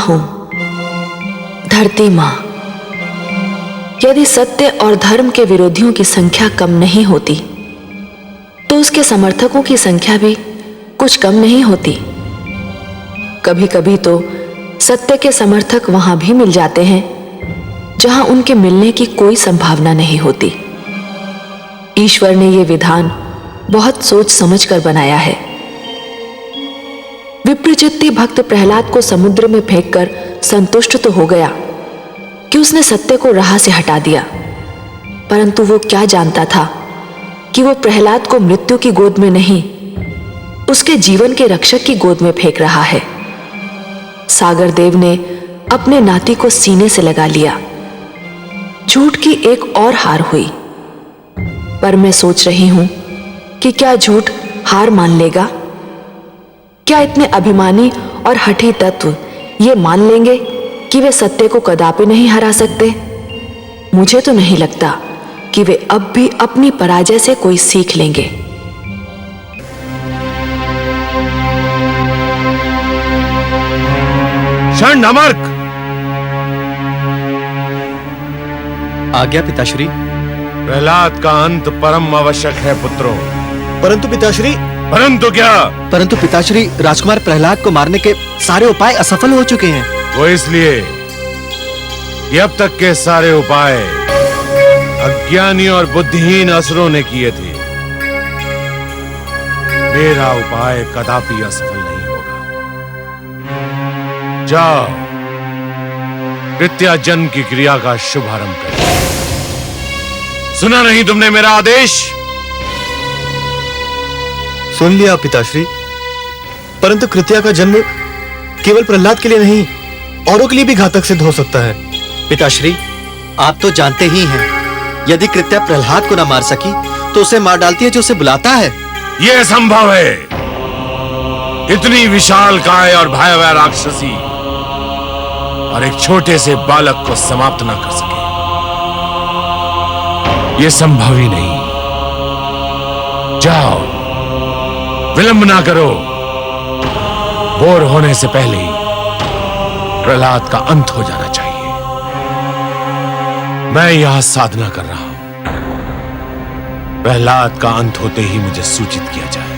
हूं, धरती मां। यदि सत्य और धर्म के विरोधियों की संख्या कम नहीं होती तो उसके समर्थकों की संख्या भी कुछ कम नहीं होती। कभी कभी तो सत्य के समर्थक वहां भी मिल जाते हैं जहां उनके मिलने की कोई संभावना नहीं होती। ईश्वर ने यह विधान बहुत सोच समझ कर बनाया है। विप्रचित्ती भक्त प्रहलाद को समुद्र में फेंककर संतुष्ट तो हो गया कि उसने सत्य को राह से हटा दिया, परंतु वो क्या जानता था कि वो प्रहलाद को मृत्यु की गोद में नहीं, उसके जीवन के रक्षक की गोद में फेंक रहा है। सागर देव ने अपने नाती को सीने से लगा लिया। झूठ की एक और हार हुई। पर मैं सोच रही हूं कि क्या झूठ हार मान लेगा? क्या इतने अभिमानी और हठी तत्व ये मान लेंगे कि वे सत्य को कदापि नहीं हरा सकते? मुझे तो नहीं लगता कि वे अब भी अपनी पराजय से कोई सीख लेंगे। नमर्क! आज्ञा पिताश्री। प्रहलाद का अंत परम आवश्यक है पुत्रों। परंतु पिताश्री। परंतु क्या? परंतु पिताश्री, राजकुमार प्रहलाद को मारने के सारे उपाय असफल हो चुके हैं। वो इसलिए कि अब तक के सारे उपाय अज्ञानी और बुद्धिहीन असुरों ने किए थे। मेरा उपाय कदापि असफल नहीं होगा। जाओ, कृत्या जन्म की क्रिया का शुभारंभ करो। सुना नहीं तुमने मेरा आदेश? सुन लिया पिताश्री, परंतु कृत्या का जन्म केवल प्रहलाद के लिए नहीं, औरों के लिए भी घातक सिद्ध हो सकता है। पिताश्री, आप तो जानते ही हैं, यदि कृत्या प्रहलाद को न मार सकी तो उसे मार डालती है जो उसे बुलाता है। यह संभव है। इतनी विशाल काय और भयावह राक्षसी और एक छोटे से बालक को समाप्त न कर सके, यह संभव ही नहीं। जाओ, विलंब ना करो। भोर होने से पहले ही प्रहलाद का अंत हो जाना चाहिए। मैं यहां साधना कर रहा हूं। प्रहलाद का अंत होते ही मुझे सूचित किया जाए,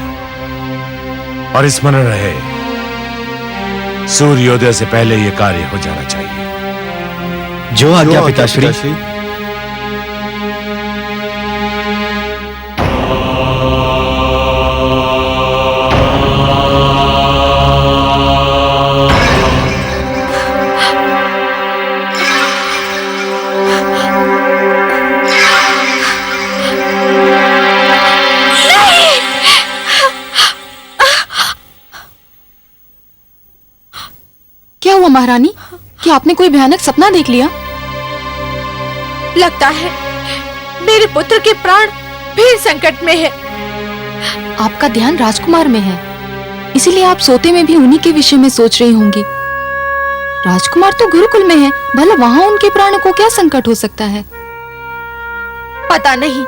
और स्मरण रहे, सूर्योदय से पहले यह कार्य हो जाना चाहिए। जो आज्ञा पिताश्री। क्या हुआ महारानी? क्या आपने कोई भयानक सपना देख लिया? लगता है मेरे पुत्र के प्राण भी संकट में है। आपका ध्यान राजकुमार में है, इसीलिए आप सोते में भी उन्हीं के विषय में सोच रही होंगी। राजकुमार तो गुरुकुल में है, भला वहां उनके प्राणों को क्या संकट हो सकता है? पता नहीं,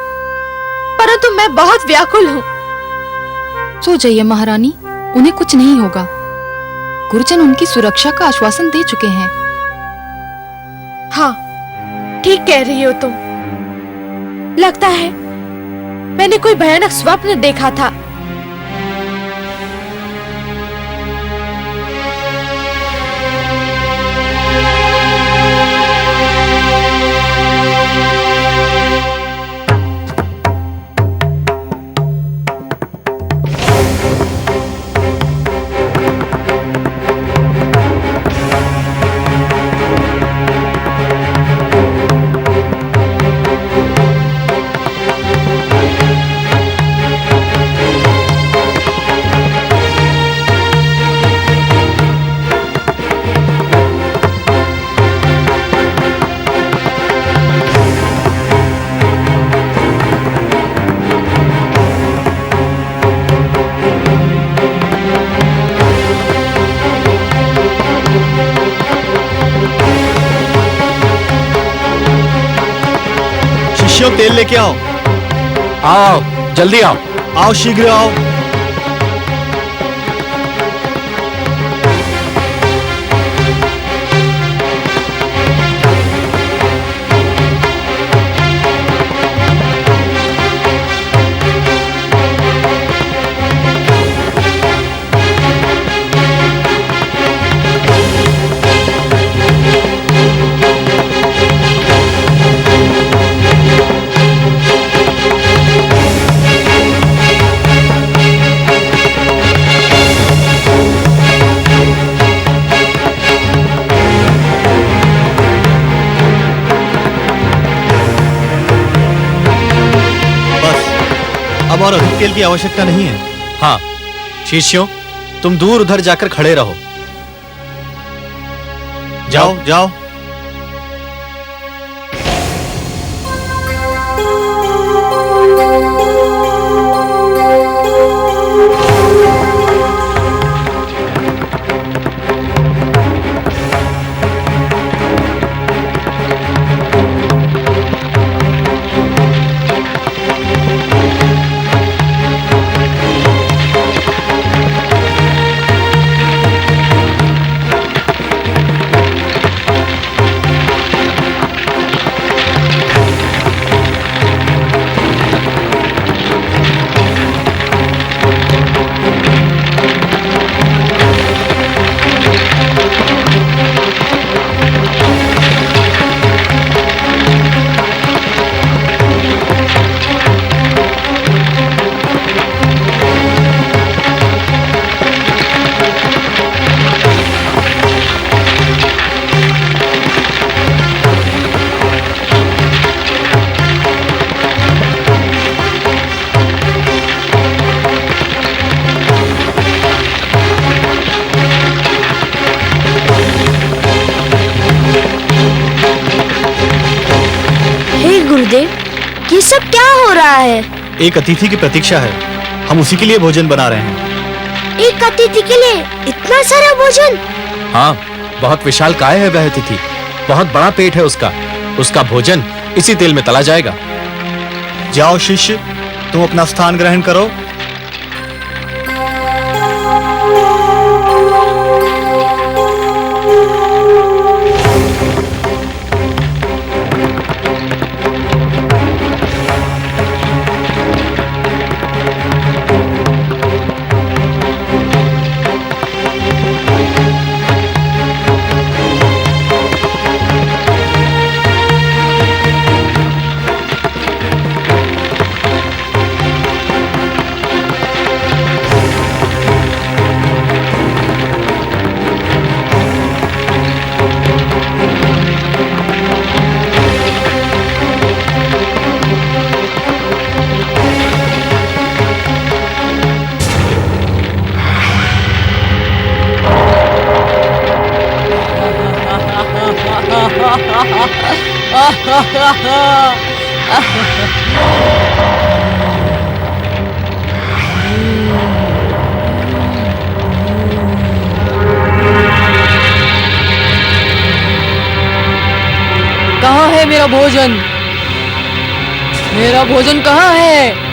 परंतु मैं बहुत व्याकुल हूँ। सो जाइए महारानी, उन्हें कुछ नहीं होगा। गुरुजन उनकी सुरक्षा का आश्वासन दे चुके हैं। हाँ, ठीक कह रही हो तुम। लगता है मैंने कोई भयानक स्वप्न देखा था। शिष्यों, तेल लेके आओ। आओ, जल्दी आओ। आओ, शीघ्र आओ। और अधिक तेल की आवश्यकता नहीं है। हाँ शिष्यों, तुम दूर उधर जाकर खड़े रहो। जाओ जाओ। ये सब क्या हो रहा है? एक अतिथि की प्रतीक्षा है, हम उसी के लिए भोजन बना रहे हैं। एक अतिथि के लिए इतना सारा भोजन? हाँ, बहुत विशाल काय है वह अतिथि, बहुत बड़ा पेट है उसका भोजन इसी तेल में तला जाएगा। जाओ शिष्य, तुम अपना स्थान ग्रहण करो। कहाँ है मेरा भोजन? मेरा भोजन कहाँ है?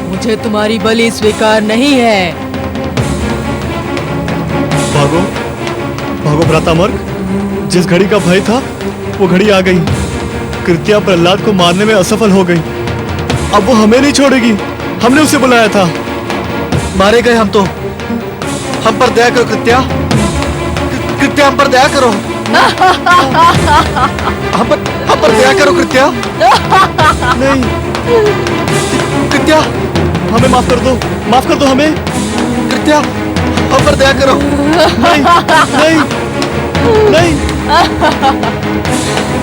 मुझे तुम्हारी बलि स्वीकार नहीं है। भागो भागो भ्रातामर्क, जिस घड़ी का भय था वो घड़ी आ गई। कृत्या प्रहलाद को मारने में असफल हो गई। अब वो हमें नहीं छोड़ेगी। हमने उसे बुलाया था। मारे गए हम तो। हम पर दया करो कृत्या। कृत्या हम पर दया करो। हम पर दया करो कृत्या। नहीं कृत्या, हमें माफ कर दो। माफ कर दो हमें कृत्या। हम पर दया करो। नहीं नहीं नहीं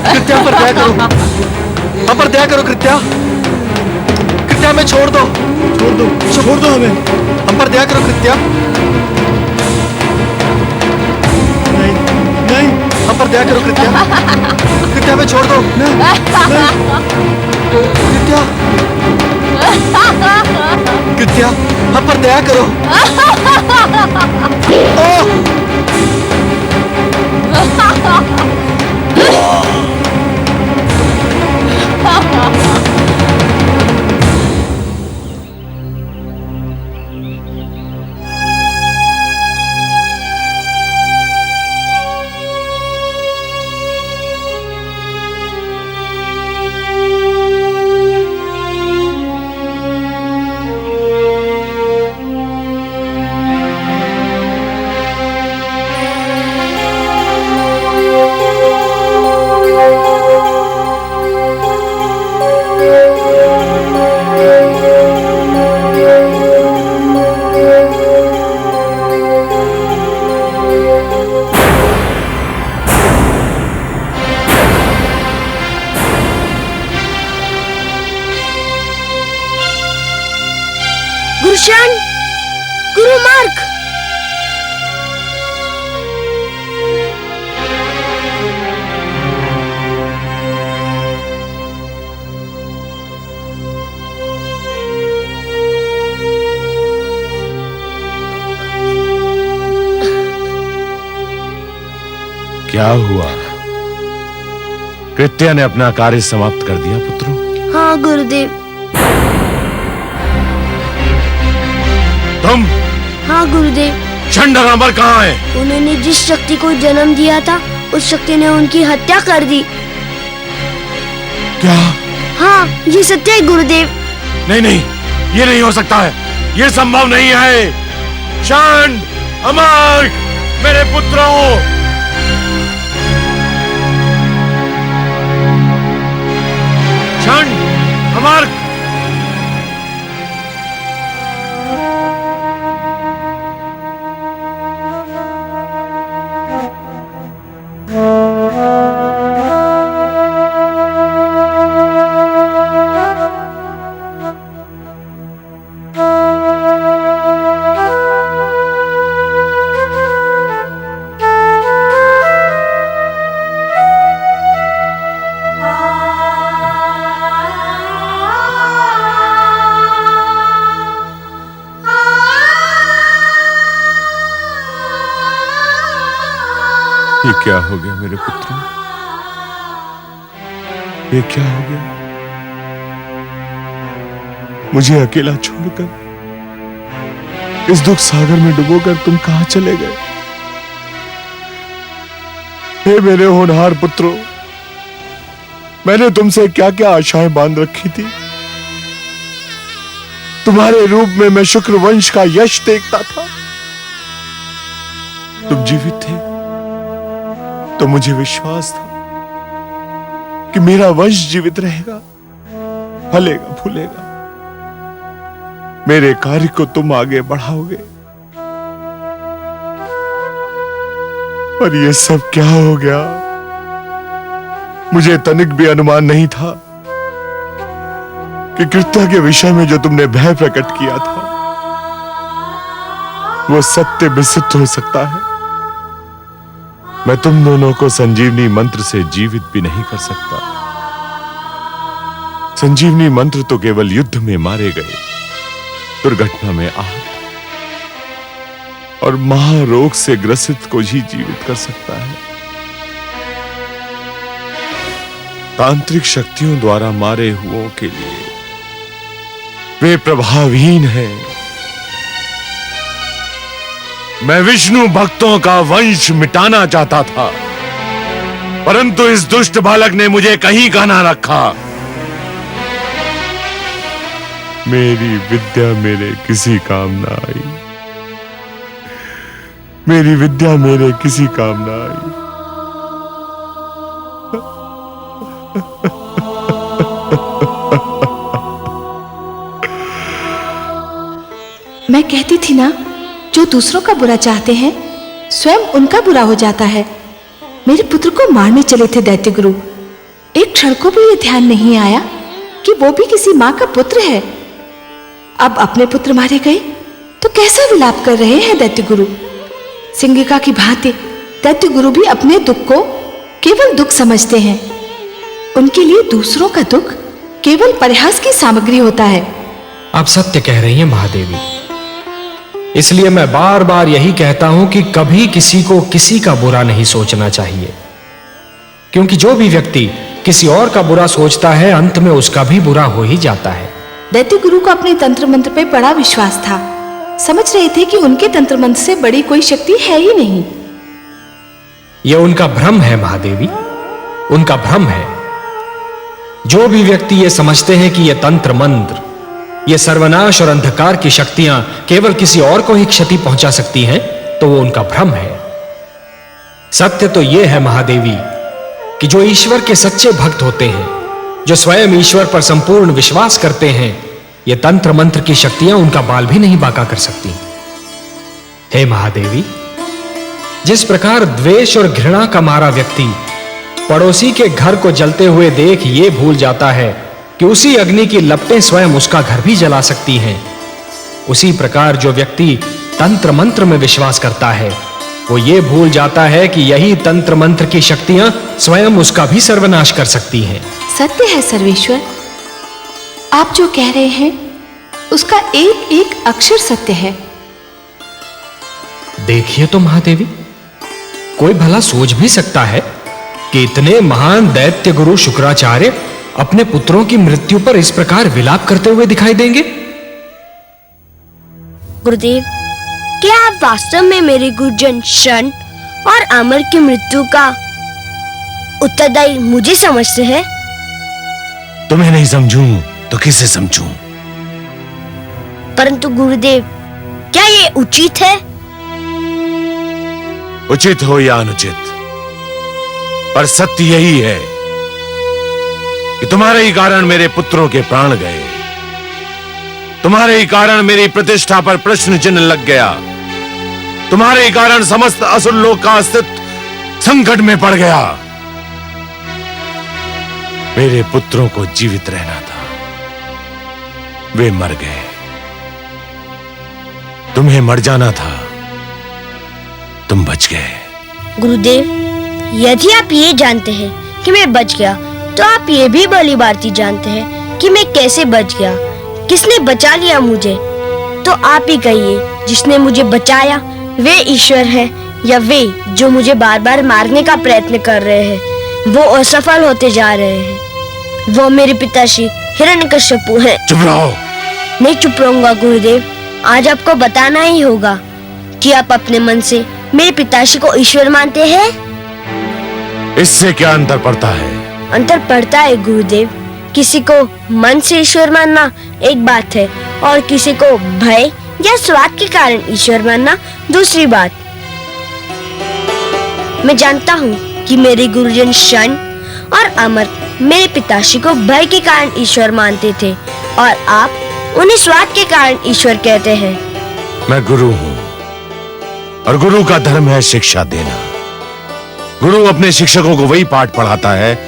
कृत्या पर दया करो। हम पर दया करो कृत्या। कृत्या हमें छोड़ दो। छोड़ दो, छोड़ दो हमें। हम पर दया करो कृत्या। नहीं नहीं, हम पर दया करो कृत्या। कृत्या हमें छोड़ दो। नहीं नहीं कृत्या। कृत्या हम पर दया करो। गुरुशन, गुरुमार्ग। क्या हुआ? कृत्या ने अपना कार्य समाप्त कर दिया पुत्रों? हाँ गुरुदेव। तुम? हाँ गुरुदेव। चंडरामर कहाँ है? उन्होंने जिस शक्ति को जन्म दिया था उस शक्ति ने उनकी हत्या कर दी। क्या? हाँ ये सत्य है गुरुदेव। नहीं नहीं, ये नहीं हो सकता है। ये संभव नहीं है। चंड, अमर, मेरे पुत्रों! चंड, अमर! ये क्या हो गया मेरे पुत्रों? ये क्या हो गया? मुझे अकेला छोड़कर इस दुख सागर में डुबोकर तुम कहां चले गए? हे मेरे होनहार पुत्रों, मैंने तुमसे क्या क्या आशाएं बांध रखी थी। तुम्हारे रूप में मैं शुक्र वंश का यश देखता था। तुम जीवित थे तो मुझे विश्वास था कि मेरा वंश जीवित रहेगा, फलेगा फूलेगा। मेरे कार्य को तुम आगे बढ़ाओगे। पर ये सब क्या हो गया? मुझे तनिक भी अनुमान नहीं था कि कृत्या के विषय में जो तुमने भय प्रकट किया था वो सत्य में सिद्ध हो सकता है। मैं तुम दोनों को संजीवनी मंत्र से जीवित भी नहीं कर सकता। संजीवनी मंत्र तो केवल युद्ध में मारे गए, दुर्घटना में आहत और महारोग से ग्रसित को ही जीवित कर सकता है। तांत्रिक शक्तियों द्वारा मारे हुओं के लिए वे प्रभावहीन हैं। मैं विष्णु भक्तों का वंश मिटाना चाहता था, परंतु इस दुष्ट बालक ने मुझे कहीं का ना रखा। मेरी विद्या मेरे किसी काम ना आई। मेरी विद्या मेरे किसी काम ना आई। मैं कहती थी ना, जो दूसरों का बुरा चाहते हैं स्वयं उनका बुरा हो जाता है। मेरे पुत्र को मारने चले थे दैत्य गुरु, एक क्षण को भी ये ध्यान नहीं आया कि वो भी किसी माँ का पुत्र है। अब अपने पुत्र मारे गए तो कैसा विलाप कर रहे हैं दैत्य गुरु। सिंगिका की भांति दैत्य गुरु भी अपने दुख को केवल दुख समझते हैं। उनके लिए दूसरों का दुख केवल परिहास की सामग्री होता है। आप सत्य कह रही हैं महादेवी। इसलिए मैं बार बार यही कहता हूं कि कभी किसी को किसी का बुरा नहीं सोचना चाहिए, क्योंकि जो भी व्यक्ति किसी और का बुरा सोचता है अंत में उसका भी बुरा हो ही जाता है। दैत्य गुरु को अपने तंत्र मंत्र पे बड़ा विश्वास था। समझ रहे थे कि उनके तंत्र मंत्र से बड़ी कोई शक्ति है ही नहीं। यह उनका भ्रम है महादेवी, उनका भ्रम है। जो भी व्यक्ति ये समझते हैं कि यह तंत्र मंत्र, ये सर्वनाश और अंधकार की शक्तियां केवल किसी और को ही क्षति पहुंचा सकती हैं, तो वो उनका भ्रम है। सत्य तो यह है महादेवी कि जो ईश्वर के सच्चे भक्त होते हैं, जो स्वयं ईश्वर पर संपूर्ण विश्वास करते हैं, ये तंत्र मंत्र की शक्तियां उनका बाल भी नहीं बांका कर सकती। हे महादेवी, जिस प्रकार द्वेष और घृणा का मारा व्यक्ति पड़ोसी के घर को जलते हुए देख ये भूल जाता है कि उसी अग्नि की लपटें स्वयं उसका घर भी जला सकती हैं, उसी प्रकार जो व्यक्ति तंत्र मंत्र में विश्वास करता है वो ये भूल जाता है कि यही तंत्र मंत्र की शक्तियां स्वयं उसका भी सर्वनाश कर सकती हैं। सत्य है सर्वेश्वर, आप जो कह रहे हैं उसका एक एक अक्षर सत्य है। देखिए तो महादेवी, कोई भला सोच भी सकता है कि इतने महान दैत्य गुरु शुक्राचार्य अपने पुत्रों की मृत्यु पर इस प्रकार विलाप करते हुए दिखाई देंगे? गुरुदेव, क्या आप वास्तव में मेरे गुरुजन शन और अमर की मृत्यु का उत्तरदायी मुझे समझते हैं? तुम्हें नहीं समझूं तो किसे समझूं? परंतु गुरुदेव, क्या ये उचित है? उचित हो या अनुचित, पर सत्य यही है कि तुम्हारे ही कारण मेरे पुत्रों के प्राण गए। तुम्हारे ही कारण मेरी प्रतिष्ठा पर प्रश्न चिन्ह लग गया। तुम्हारे ही कारण समस्त असुर लोक का अस्तित्व संकट में पड़ गया। मेरे पुत्रों को जीवित रहना था, वे मर गए। तुम्हें मर जाना था, तुम बच गए। गुरुदेव, यदि आप ये जानते हैं कि मैं बच गया, तो आप ये भी भली भांति जानते हैं कि मैं कैसे बच गया, किसने बचा लिया मुझे। तो आप ही कहिए, जिसने मुझे बचाया वे ईश्वर है या वे जो मुझे बार बार मारने का प्रयत्न कर रहे हैं, वो असफल होते जा रहे हैं। वो मेरे पिताश्री हिरण्यकश्यपु हैं। चुप रहो। नहीं चुप रहूंगा गुरुदेव। आज आपको बताना ही होगा कि आप अपने मन से मेरे पिताश्री को ईश्वर मानते हैं। इससे क्या अंतर पड़ता है? अंतर पड़ता है गुरुदेव। किसी को मन से ईश्वर मानना एक बात है और किसी को भय या स्वार्थ के कारण ईश्वर मानना दूसरी बात। मैं जानता हूँ कि मेरे गुरुजन शन और अमर मेरे पिताश्री को भय के कारण ईश्वर मानते थे और आप उन्हें स्वार्थ के कारण ईश्वर कहते हैं। मैं गुरु हूँ और गुरु का धर्म है शिक्षा देना। गुरु अपने शिक्षकों को वही पाठ पढ़ाता है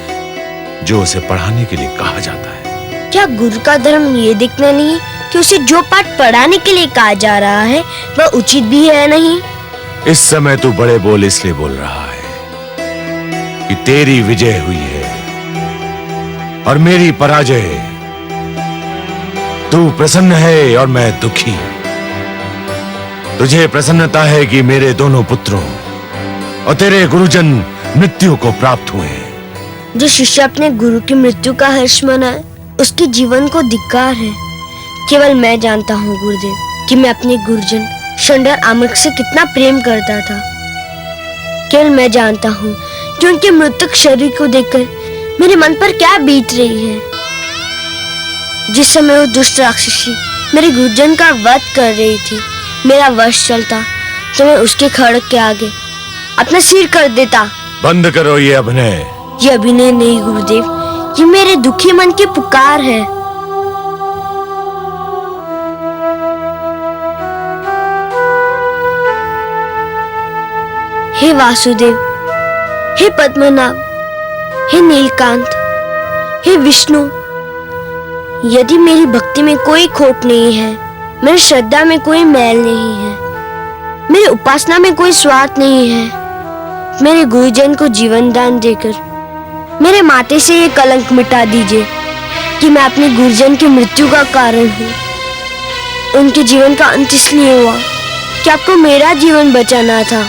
जो उसे पढ़ाने के लिए कहा जाता है। क्या गुरु का धर्म ये देखना नहीं कि उसे जो पाठ पढ़ाने के लिए कहा जा रहा है वह उचित भी है नहीं? इस समय तू बड़े बोल इसलिए बोल रहा है कि तेरी विजय हुई है और मेरी पराजय। तू प्रसन्न है और मैं दुखी। तुझे प्रसन्नता है कि मेरे दोनों पुत्रों और तेरे गुरुजन मृत्यु को प्राप्त हुए। जो शिष्य अपने गुरु की मृत्यु का हर्ष मनाए उसके जीवन को धिक्कार है। केवल मैं जानता हूँ गुरुदेव कि मैं अपने गुरुजन शंडर आमक से कितना प्रेम करता था। केवल मैं जानता हूँ कि उनके मृतक शरीर को देखकर मेरे मन पर क्या बीत रही है। जिस समय वो दुष्ट राक्षसी मेरे गुरुजन का वध कर रही थी, मेरा वश चलता तो मैं उसके खड़ग के आगे अपना सिर कर देता। बंद करो ये अभिनय। ये अभिनय नहीं गुरुदेव, ये मेरे दुखी मन की पुकार है। हे वासुदेव, हे पद्मनाभ, हे नीलकांत, हे विष्णु, यदि मेरी भक्ति में कोई खोट नहीं है, मेरी श्रद्धा में कोई मैल नहीं है, मेरी उपासना में कोई स्वार्थ नहीं है, मेरे गुरुजन को जीवन दान देकर मेरे माथे से ये कलंक मिटा दीजिए कि मैं अपने गुरुजन की मृत्यु का कारण हूँ। उनके जीवन का अंत इसलिए हुआ कि आपको मेरा जीवन बचाना था।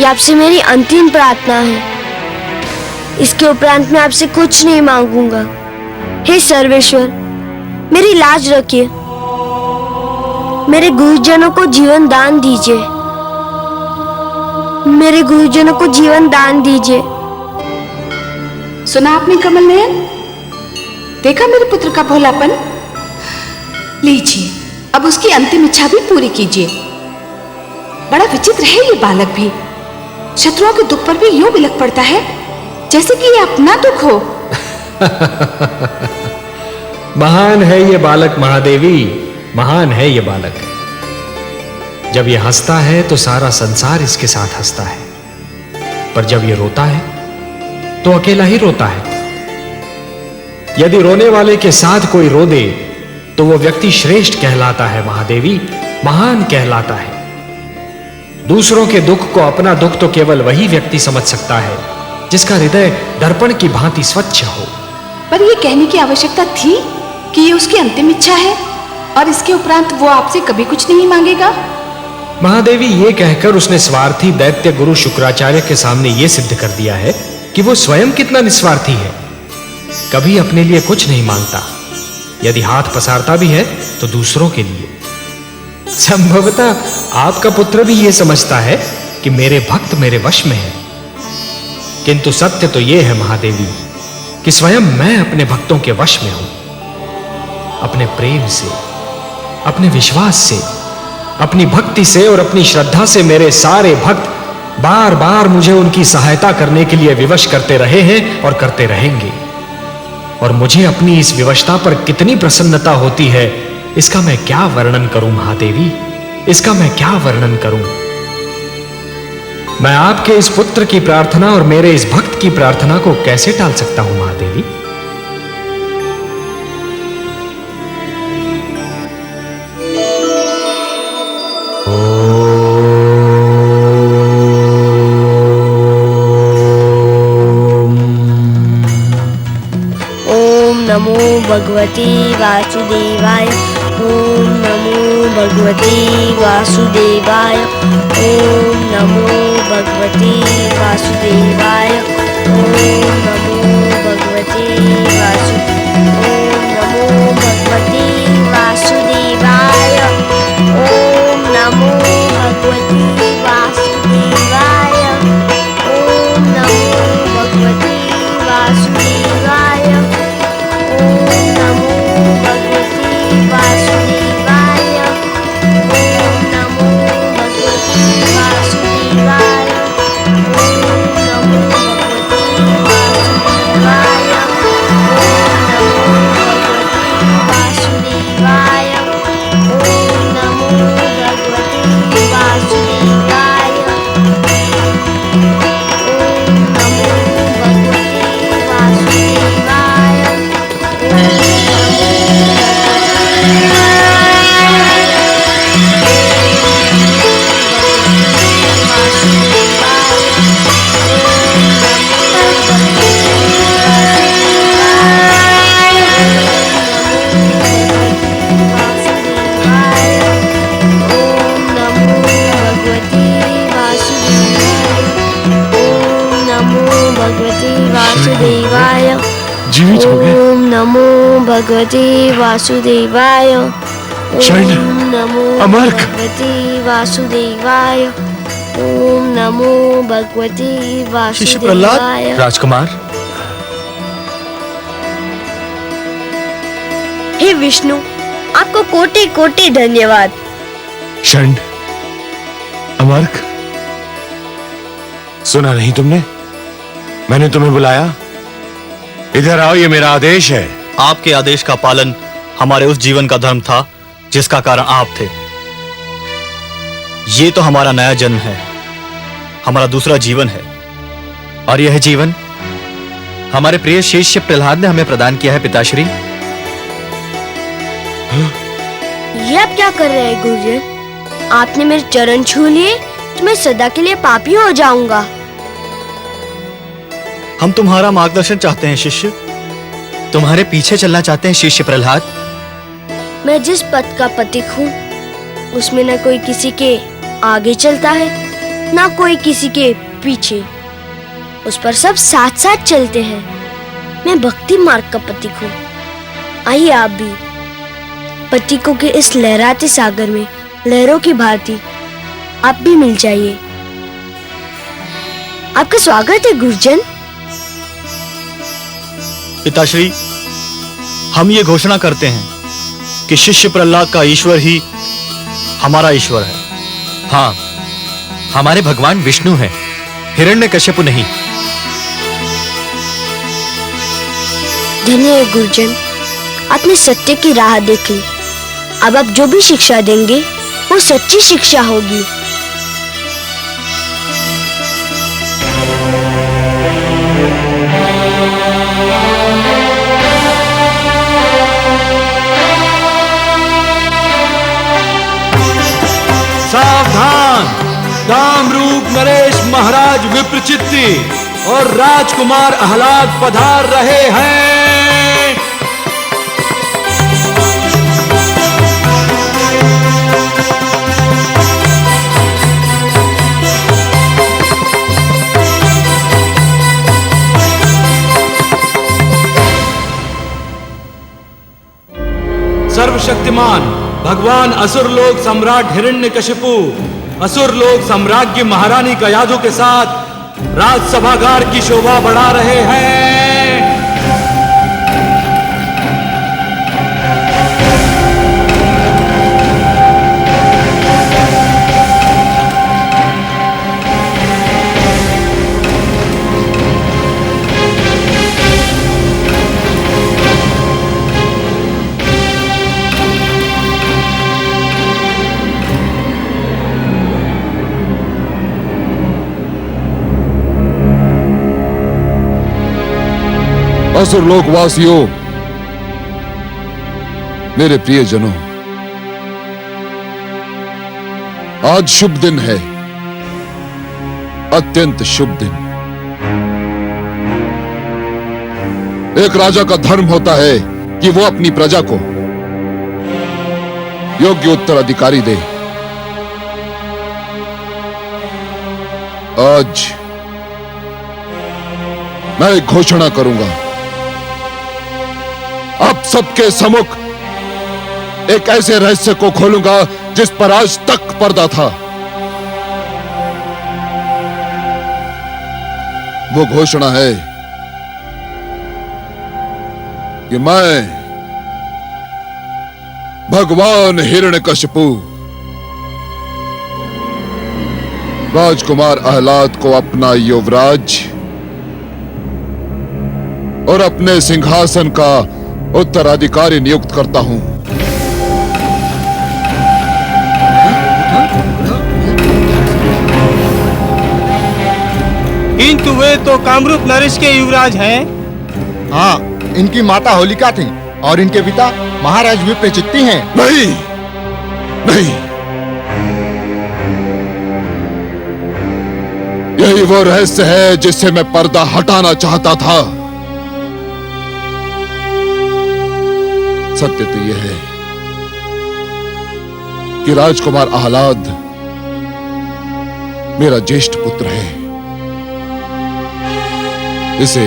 ये आपसे मेरी अंतिम प्रार्थना है। इसके उपरांत मैं आपसे कुछ नहीं मांगूंगा। हे सर्वेश्वर, मेरी लाज रखिए, मेरे गुरुजनों को जीवन दान दीजिए, मेरे गुरुजनों को जीवन दान दीजिए। सुना आपने कमल नयन? देखा मेरे पुत्र का भोलापन? लीजिए, अब उसकी अंतिम इच्छा भी पूरी कीजिए। बड़ा विचित्र है ये बालक भी, शत्रुओं के दुख पर भी यूं बिलख पड़ता है जैसे कि ये अपना दुख हो। महान है ये बालक महादेवी, महान है ये बालक। जब ये हंसता है तो सारा संसार इसके साथ हंसता है, पर जब ये रोता है तो अकेला ही रोता है। यदि रोने वाले के साथ कोई रो दे तो वो व्यक्ति श्रेष्ठ कहलाता है महादेवी, महान कहलाता है। दूसरों के दुख को अपना दुख तो केवल वही व्यक्ति समझ सकता है जिसका हृदय दर्पण की भांति स्वच्छ हो। पर ये कहने की आवश्यकता थी कि ये उसकी अंतिम इच्छा है और इसके उपरांत वो आपसे कभी कुछ नहीं मांगेगा? महादेवी, ये कहकर उसने स्वार्थी दैत्य गुरु शुक्राचार्य के सामने ये सिद्ध कर दिया है कि वो स्वयं कितना निस्वार्थी है। कभी अपने लिए कुछ नहीं मांगता, यदि हाथ पसारता भी है तो दूसरों के लिए। संभवतः आपका पुत्र भी ये समझता है कि मेरे भक्त मेरे वश में है, किंतु सत्य तो यह है महादेवी कि स्वयं मैं अपने भक्तों के वश में हूं। अपने प्रेम से, अपने विश्वास से, अपनी भक्ति से और अपनी श्रद्धा से मेरे सारे भक्त बार बार मुझे उनकी सहायता करने के लिए विवश करते रहे हैं और करते रहेंगे। और मुझे अपनी इस विवशता पर कितनी प्रसन्नता होती है, इसका मैं क्या वर्णन करूं महादेवी, इसका मैं क्या वर्णन करूं। मैं आपके इस पुत्र की प्रार्थना और मेरे इस भक्त की प्रार्थना को कैसे टाल सकता हूं महादेवी? नमो भगवते वासुदेवाय। ओम नमो भगवते वासुदेवाय। ओम नमो भगवते वासुदेवाय। ओम नमो भगवते ओम नमो भगवते वासुदेवाय। ओम नमो भगवते वासुदेवाय। ओम नमो भगवते वासुदेवाय। ओम नमो भगवते वासुदेवाय। ओम नमो भगवते वासुदेवाय। ओम नमो भगवते वासुदेवाय। नमो भगवते वासुदेवाय। शरण, ओम नमो अमर्क। भगवते वासुदेवाय। ओम नमो भगवते शिष्य प्रहलाद, वासुदेवाय। राजकुमार, हे विष्णु, आपको कोटि कोटि धन्यवाद। शरण, अमर्क, सुना नहीं तुमने? मैंने तुम्हें बुलाया। इधर आओ, ये मेरा आदेश है। आपके आदेश का पालन हमारे उस जीवन का धर्म था जिसका कारण आप थे। ये तो हमारा नया जन्म है, हमारा दूसरा जीवन है, और यह जीवन हमारे प्रिय शिष्य प्रहलाद ने हमें प्रदान किया है पिताश्री। ये आप क्या कर रहे हैं गुरुजन? आपने मेरे चरण छू लिए तो मैं सदा के लिए पापी हो जाऊंगा। हम तुम्हारा मार्गदर्शन चाहते हैं शिष्य, तुम्हारे पीछे चलना चाहते हैं शिष्य प्रहलाद। मैं जिस पथ का पथिक हूँ उसमें न कोई किसी के आगे चलता है न कोई किसी के पीछे, उस पर सब साथ साथ चलते हैं। मैं भक्ति मार्ग का पथिक हूँ। आइए आप भी पथिकों के इस लहराते सागर में लहरों की भांति आप भी मिल जाइए। आपका स्वागत है गुरुजन। पिताश्री, हम ये घोषणा करते हैं कि शिष्य प्रहलाद का ईश्वर ही हमारा ईश्वर है। हाँ, हमारे भगवान विष्णु हैं, हिरण्यकश्यप नहीं। धन्य है गुरुजन, आपने सत्य की राह देख ली। अब आप जो भी शिक्षा देंगे वो सच्ची शिक्षा होगी। सावधान! कामरूप नरेश महाराज विप्रचित्ति और राजकुमार आह्लाद पधार रहे हैं। सर्वशक्तिमान भगवान असुरलोक सम्राट हिरण्यकशिपु असुर लोक साम्राज्य महारानी कयाधु के साथ राजसभागार की शोभा बढ़ा रहे हैं। असुर लोकवासियों, मेरे प्रियजनों, आज शुभ दिन है, अत्यंत शुभ दिन। एक राजा का धर्म होता है कि वो अपनी प्रजा को योग्य उत्तराधिकारी दे। आज मैं एक घोषणा करूंगा, अब सबके सम्मुख एक ऐसे रहस्य को खोलूंगा जिस पर आज तक पर्दा था। वो घोषणा है कि मैं भगवान हिरण्यकशिपु राजकुमार आह्लाद को अपना युवराज और अपने सिंहासन का उत्तराधिकारी नियुक्त करता हूं। किंतु वे तो कामरूप नरेश के युवराज हैं। हाँ, इनकी माता होलिका थी और इनके पिता महाराज विप्रचित्ति हैं। नहीं, नहीं, यही वो रहस्य है जिससे मैं पर्दा हटाना चाहता था। सत्य तो यह है कि राजकुमार आह्लाद मेरा ज्येष्ठ पुत्र है। इसे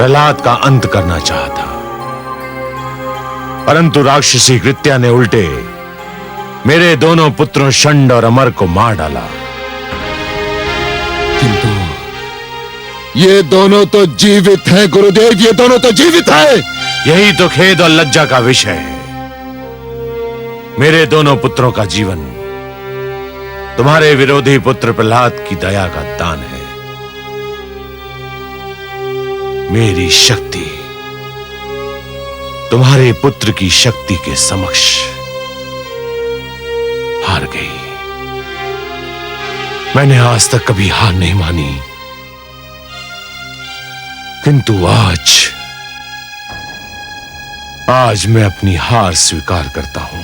प्रहलाद का अंत करना चाहा, परंतु राक्षसी कृत्या ने उल्टे मेरे दोनों पुत्रों षंड और अमर को मार डाला। किंतु ये दोनों तो जीवित हैं गुरुदेव, ये दोनों तो जीवित हैं। यही तो खेद और लज्जा का विषय है। मेरे दोनों पुत्रों का जीवन तुम्हारे विरोधी पुत्र प्रहलाद की दया का दान है। मेरी शक्ति तुम्हारे पुत्र की शक्ति के समक्ष हार गई। मैंने आज तक कभी हार नहीं मानी, किंतु आज मैं अपनी हार स्वीकार करता हूं।